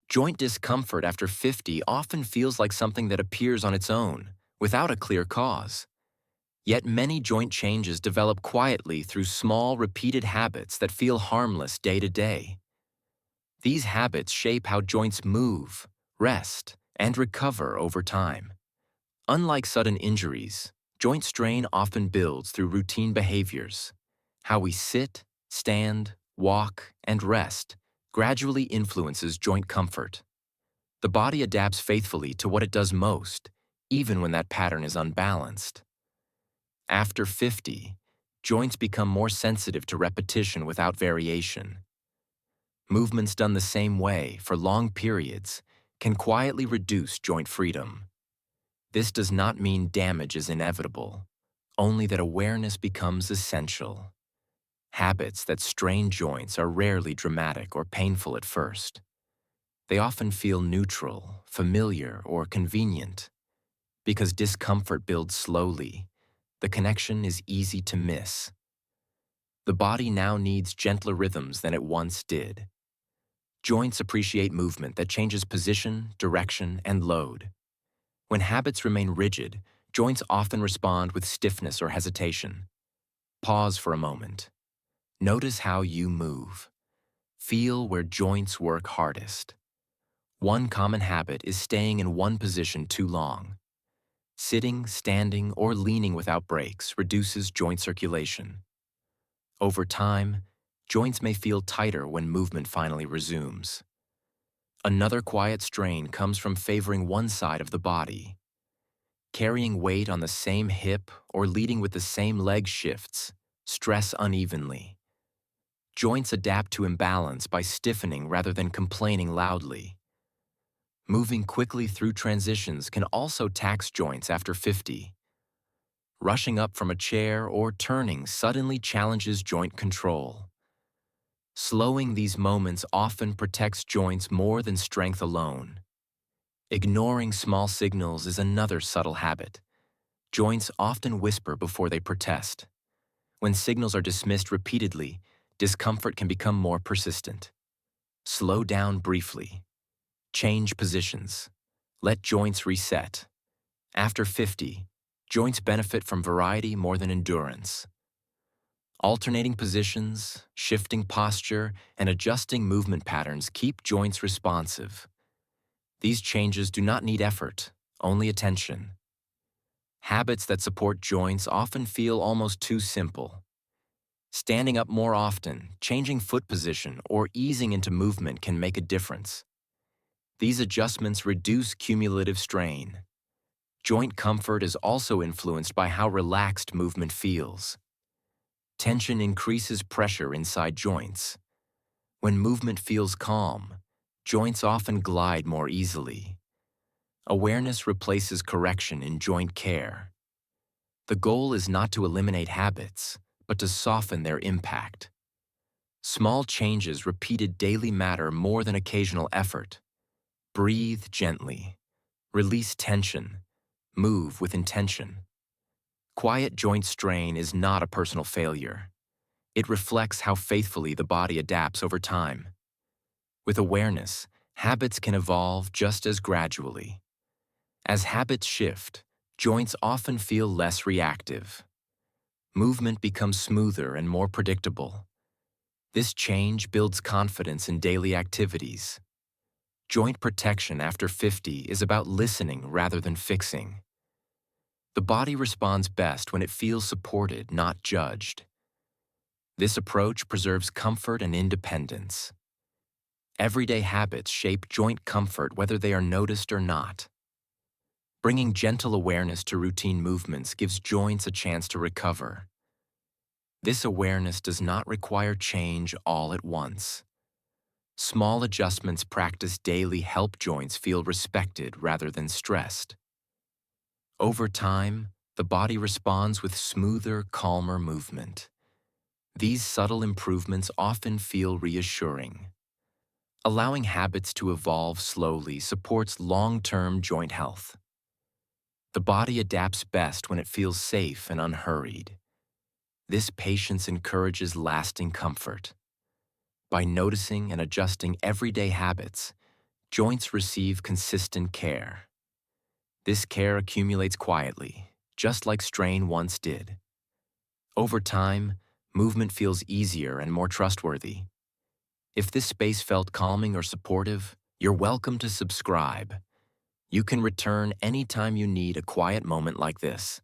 Joint discomfort after 50 often feels like something that appears on its own, without a clear cause. Yet many joint changes develop quietly through small, repeated habits that feel harmless day to day. These habits shape how joints move, rest, and recover over time. Unlike sudden injuries, joint strain often builds through routine behaviors. How we sit, stand, walk, and rest gradually influences joint comfort. The body adapts faithfully to what it does most, even when that pattern is unbalanced. After 50, joints become more sensitive to repetition without variation. Movements done the same way for long periods can quietly reduce joint freedom. This does not mean damage is inevitable, only that awareness becomes essential. Habits that strain joints are rarely dramatic or painful at first. They often feel neutral, familiar, or convenient. Because discomfort builds slowly, the connection is easy to miss. The body now needs gentler rhythms than it once did. Joints appreciate movement that changes position, direction, and load. When habits remain rigid, joints often respond with stiffness or hesitation. Pause for a moment. Notice how you move. Feel where joints work hardest. One common habit is staying in one position too long. Sitting, standing, or leaning without breaks reduces joint circulation. Over time, joints may feel tighter when movement finally resumes. Another quiet strain comes from favoring one side of the body. Carrying weight on the same hip or leading with the same leg shifts stress unevenly. Joints adapt to imbalance by stiffening rather than complaining loudly. Moving quickly through transitions can also tax joints after 50. Rushing up from a chair or turning suddenly challenges joint control. Slowing these moments often protects joints more than strength alone. Ignoring small signals is another subtle habit. Joints often whisper before they protest. When signals are dismissed repeatedly, discomfort can become more persistent. Slow down briefly. Change positions. Let joints reset. After 50, joints benefit from variety more than endurance. Alternating positions, shifting posture, and adjusting movement patterns keep joints responsive. These changes do not need effort, only attention. Habits that support joints often feel almost too simple. Standing up more often, changing foot position, or easing into movement can make a difference. These adjustments reduce cumulative strain. Joint comfort is also influenced by how relaxed movement feels. Tension increases pressure inside joints. When movement feels calm, joints often glide more easily. Awareness replaces correction in joint care. The goal is not to eliminate habits, but to soften their impact. Small changes repeated daily matter more than occasional effort. Breathe gently. Release tension. Move with intention. Quiet joint strain is not a personal failure. It reflects how faithfully the body adapts over time. With awareness, habits can evolve just as gradually. As habits shift, joints often feel less reactive. Movement becomes smoother and more predictable. This change builds confidence in daily activities. Joint protection after 50 is about listening rather than fixing. The body responds best when it feels supported, not judged. This approach preserves comfort and independence. Everyday habits shape joint comfort whether they are noticed or not. Bringing gentle awareness to routine movements gives joints a chance to recover. This awareness does not require change all at once. Small adjustments practiced daily help joints feel respected rather than stressed. Over time, the body responds with smoother, calmer movement. These subtle improvements often feel reassuring. Allowing habits to evolve slowly supports long-term joint health. The body adapts best when it feels safe and unhurried. This patience encourages lasting comfort. By noticing and adjusting everyday habits, joints receive consistent care. This care accumulates quietly, just like strain once did. Over time, movement feels easier and more trustworthy. If this space felt calming or supportive, you're welcome to subscribe. You can return anytime you need a quiet moment like this.